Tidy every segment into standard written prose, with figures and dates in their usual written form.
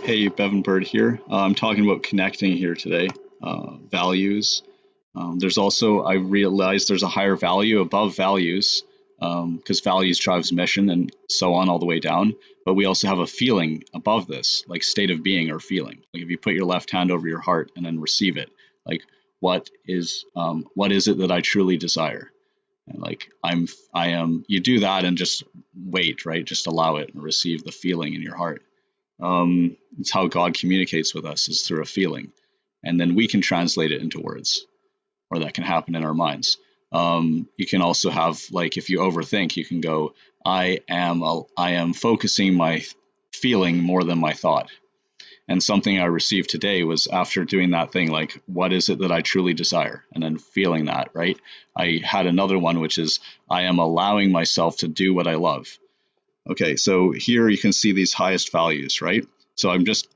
Hey, Bevan Bird here. I'm talking about connecting here today, values. There's also, I realized there's a higher value above values because values drives mission and so on all the way down. But we also have a feeling above this, like state of being or feeling. Like if you put your left hand over your heart and then receive it, like what is it that I truly desire? And like I am, you do that and just wait, right? Just allow it and receive the feeling in your heart. It's how God communicates with us is through a feeling, and then we can translate it into words, or that can happen in our minds. You can also have like if you overthink, you can go, I am focusing my feeling more than my thought. And something I received today was after doing that thing, like, what is it that I truly desire? And then feeling that, right? I had another one, which is, I am allowing myself to do what I love. Okay, so here you can see these highest values, right? So I'm just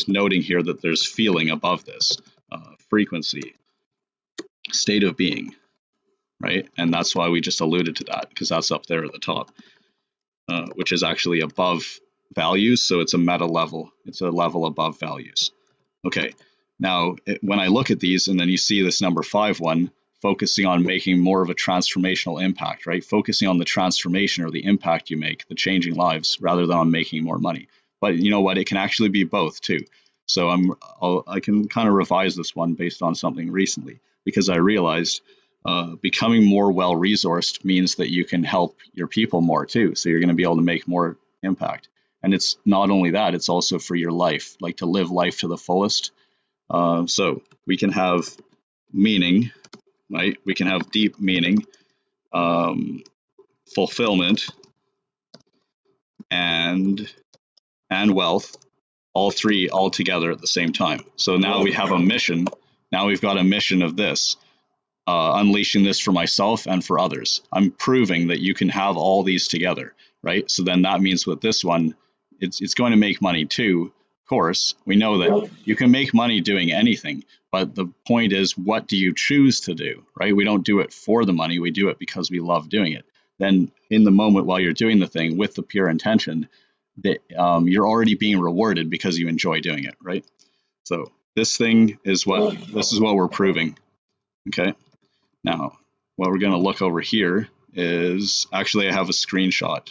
noting here that there's feeling above this, frequency, state of being, right? And that's why we just alluded to that because that's up there at the top, which is actually above values. So it's a meta level. It's a level above values. Okay, now when I look at these and then you see this number 5 one, focusing on making more of a transformational impact, right? Focusing on the transformation or the impact you make, the changing lives, rather than on making more money. But you know what? It can actually be both too. So I can kind of revise this one based on something recently because I realized becoming more well-resourced means that you can help your people more too. So you're going to be able to make more impact. And it's not only that, it's also for your life, like to live life to the fullest. So we can have meaning, right? We can have deep meaning, fulfillment, and wealth, all three all together at the same time. So now we have a mission. Now we've got a mission of this, unleashing this for myself and for others. I'm proving that you can have all these together, right? So then that means with this one, it's going to make money too. Of course, we know that you can make money doing anything, but the point is, what do you choose to do, right? We don't do it for the money. We do it because we love doing it. Then in the moment while you're doing the thing with the pure intention, that you're already being rewarded because you enjoy doing it, right? So this is what we're proving. Okay. Now, what we're going to look over here is actually I have a screenshot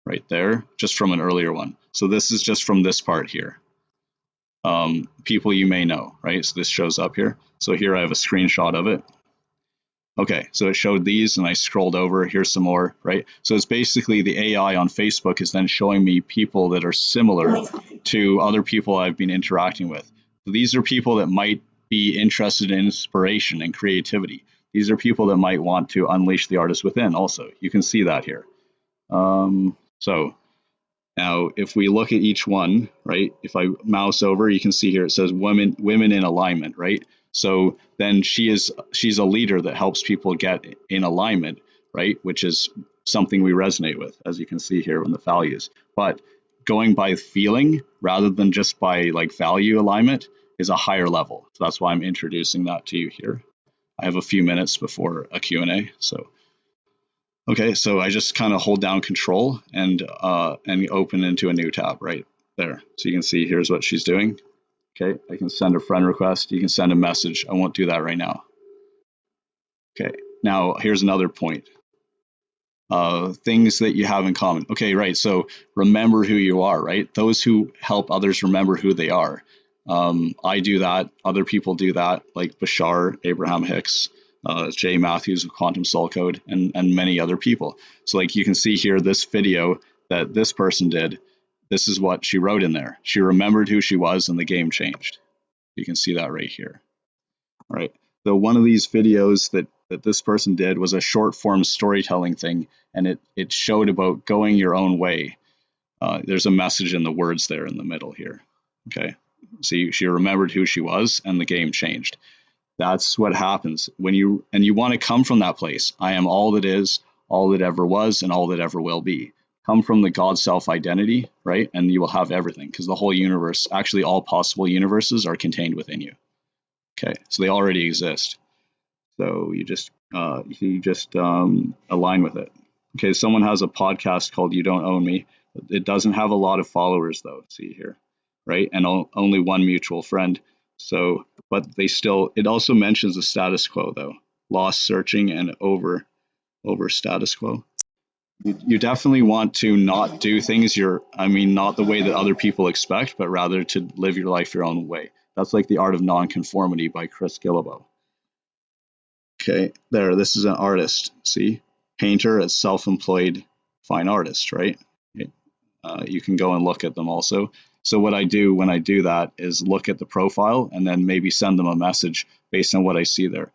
right there just from an earlier one. So this is just from this part here. People you may know, right? So this shows up here. So here I have a screenshot of it. Okay, so it showed these and I scrolled over. Here's some more, right? So it's basically the AI on Facebook is then showing me people that are similar to other people I've been interacting with. So these are people that might be interested in inspiration and creativity. These are people that might want to unleash the artist within also. You can see that here. So now if we look at each one, right, if I mouse over, you can see here it says women in alignment, right? So then she's a leader that helps people get in alignment, right? Which is something we resonate with, as you can see here in the values. But going by feeling rather than just by like value alignment is a higher level. So that's why I'm introducing that to you here. I have a few minutes before a Q&A, so. Okay, so I just kind of hold down control and open into a new tab right there. So you can see here's what she's doing. Okay, I can send a friend request. You can send a message. I won't do that right now. Okay, now here's another point. Things that you have in common. Okay, right, so remember who you are, right? Those who help others remember who they are. I do that. Other people do that, like Bashar, Abraham Hicks, Jay Matthews of Quantum Soul Code, and many other people. So like you can see here, this video that this person did, this is what she wrote in there. She remembered who she was and the game changed. You can see that right here. All right. So one of these videos that this person did was a short form storytelling thing, and it showed about going your own way. There's a message in the words there in the middle here. Okay. So she remembered who she was and the game changed. That's what happens when you want to come from that place. I am all that is, all that ever was, and all that ever will be. Come from the God self identity, right? And you will have everything because the whole universe, actually all possible universes are contained within you. Okay, so they already exist. So you just align with it. Okay, someone has a podcast called You Don't Own Me. It doesn't have a lot of followers though. See here. right? And only one mutual friend. So, but they still, it also mentions the status quo though, lost searching and over status quo. You definitely want to not do things not the way that other people expect, but rather to live your life your own way. That's like The Art of Nonconformity by Chris Guillebeau. Okay, there, this is an artist, see? Painter, a self-employed fine artist, right? You can go and look at them also. So what I do when I do that is look at the profile and then maybe send them a message based on what I see there.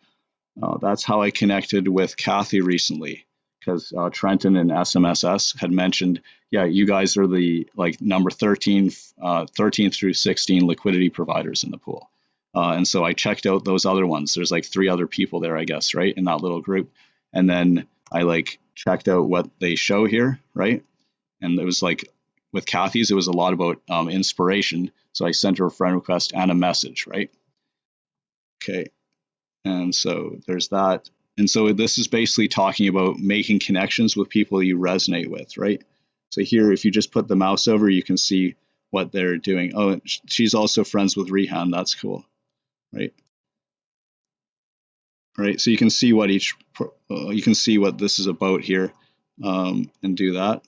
That's how I connected with Kathy recently, because Trenton and SMSS had mentioned, yeah, you guys are the like number 13 through 16 liquidity providers in the pool. And so I checked out those other ones. There's like 3 other people there, I guess, right, in that little group. And then I like checked out what they show here, right? And it was like with Kathy's, it was a lot about inspiration. So I sent her a friend request and a message, right? Okay. And so there's that. And so this is basically talking about making connections with people you resonate with, right? So here, if you just put the mouse over, you can see what they're doing. Oh, she's also friends with Rehan. That's cool, right? Right. So you can see what you can see what this is about here, and do that.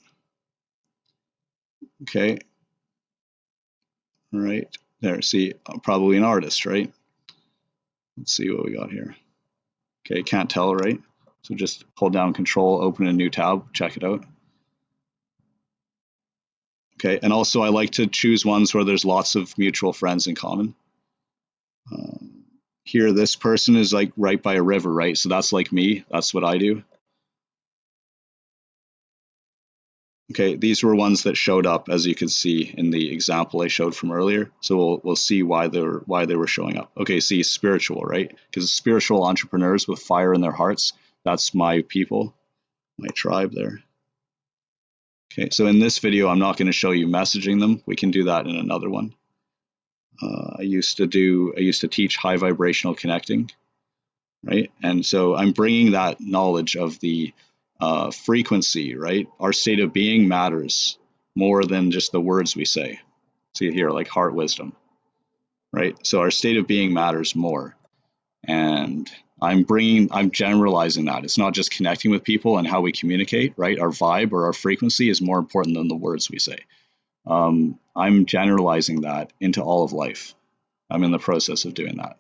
Okay. Right there. See, probably an artist, right? Let's see what we got here. Okay, can't tell, right? So just hold down Control, open a new tab, check it out. Okay, and also I like to choose ones where there's lots of mutual friends in common. Here, this person is like right by a river, right? So that's like me, that's what I do. Okay, these were ones that showed up, as you could see in the example I showed from earlier. So we'll see why they were showing up. Okay, see, spiritual, right? Because spiritual entrepreneurs with fire in their hearts, that's my people, my tribe there. Okay, so in this video, I'm not going to show you messaging them. We can do that in another one. I used to teach high vibrational connecting, right? And so I'm bringing that knowledge of the frequency, right? Our state of being matters more than just the words we say. See here, like heart wisdom, right? So our state of being matters more. And I'm generalizing that. It's not just connecting with people and how we communicate, right? Our vibe or our frequency is more important than the words we say. I'm generalizing that into all of life. I'm in the process of doing that.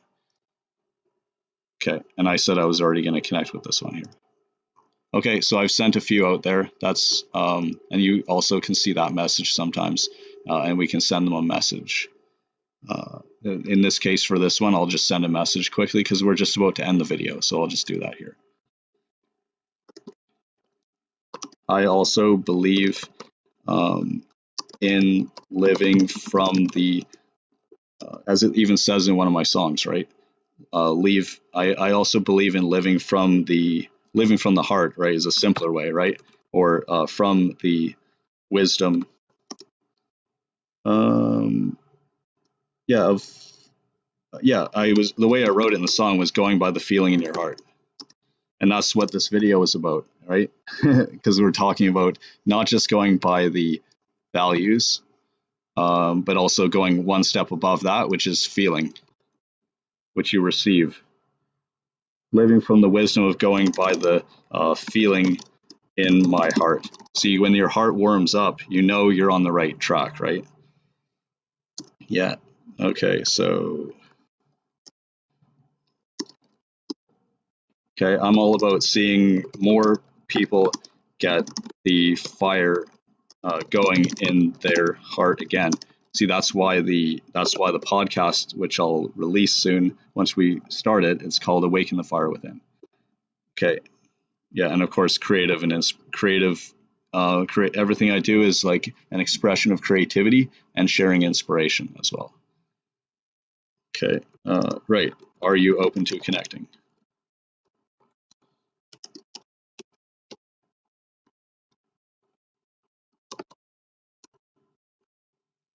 Okay, and I said I was already going to connect with this one here. Okay, so I've sent a few out there. That's and you also can see that message sometimes, and we can send them a message. In this case, for this one, I'll just send a message quickly because we're just about to end the video, so I'll just do that here. I also believe in living from the, as it even says in one of my songs, right? I also believe in living from the heart, right? Is a simpler way, right? Or from the wisdom, yeah, the way I wrote it in the song was going by the feeling in your heart. And that's what this video is about, right? Because we're talking about not just going by the values, but also going one step above that, which is feeling, which you receive. Living from the wisdom of going by the feeling in my heart. See, when your heart warms up, you know you're on the right track, right? Yeah. Okay, so okay, I'm all about seeing more people get the fire going in their heart again. See, that's why the podcast, which I'll release soon once we start it, it's called Awaken the Fire Within. Okay, yeah, and of course, creative everything I do is like an expression of creativity and sharing inspiration as well. Okay, right. Are you open to connecting?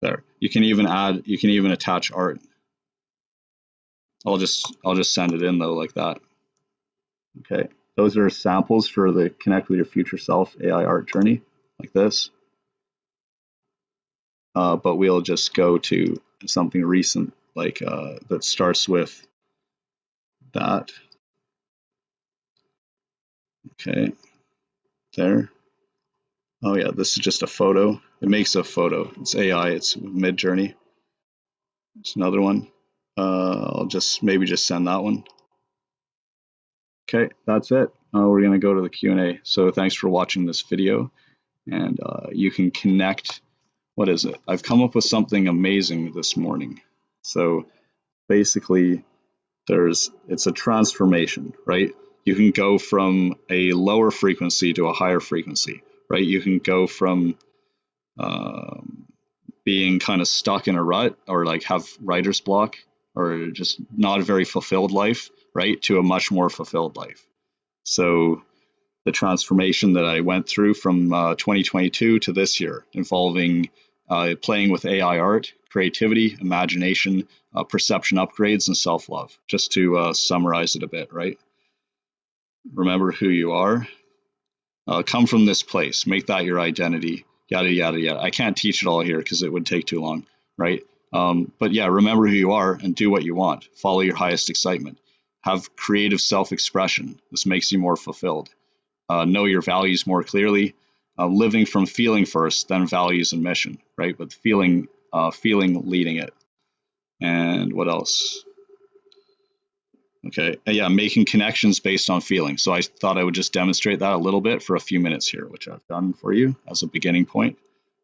There. You can even attach art. I'll just send it in though like that. Okay. Those are samples for the Connect with Your Future Self AI art journey, like this. But we'll just go to something recent, like that starts with that. Okay, there. Oh yeah, this is just a photo. It makes a photo. It's AI. It's Midjourney. It's another one. I'll just maybe just send that one. Okay, that's it. We're gonna go to the Q&A. So thanks for watching this video, and you can connect. What is it? I've come up with something amazing this morning. So basically, it's a transformation, right? You can go from a lower frequency to a higher frequency, right? You can go from being kind of stuck in a rut or like have writer's block or just not a very fulfilled life, right, to a much more fulfilled life. So the transformation that I went through from 2022 to this year, involving playing with AI art, creativity, imagination, perception upgrades, and self love. Just to summarize it a bit, right? Remember who you are. Come from this place. Make that your identity. Yada, yada, yada. I can't teach it all here because it would take too long, right? But yeah, remember who you are and do what you want. Follow your highest excitement. Have creative self expression. This makes you more fulfilled. Know your values more clearly, living from feeling first, then values and mission, right? With feeling leading it. And what else? Okay, yeah, making connections based on feeling. So I thought I would just demonstrate that a little bit for a few minutes here, which I've done for you as a beginning point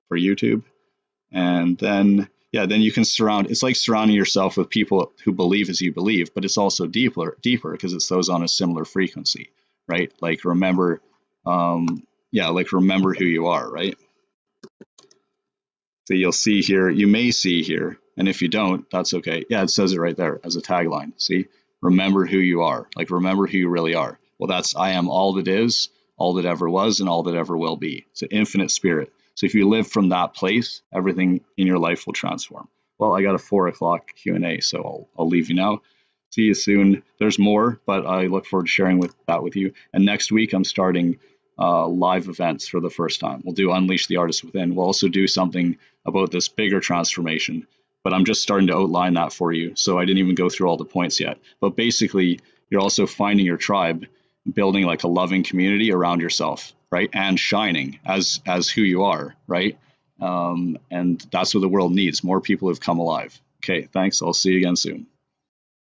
for YouTube. And then, yeah, then you can it's like surrounding yourself with people who believe as you believe, but it's also deeper because it's those on a similar frequency, right? Like remember, like remember who you are, right? So you'll see here, you may see here, and if you don't, that's okay. Yeah, it says it right there as a tagline. See, remember who you are. Like remember who you really are. Well, that's I am all that is, all that ever was, and all that ever will be. It's an infinite spirit. So if you live from that place, everything in your life will transform. Well, I got a 4 o'clock Q&A, so I'll leave you now. See you soon. There's more, but I look forward to sharing that with you. And next week, I'm starting live events for the first time. We'll do Unleash the Artist Within. We'll also do something about this bigger transformation, but I'm just starting to outline that for you. So I didn't even go through all the points yet. But basically, you're also finding your tribe, building like a loving community around yourself, right? And shining as who you are, right? And that's what the world needs. More people who've come alive. Okay, thanks. I'll see you again soon.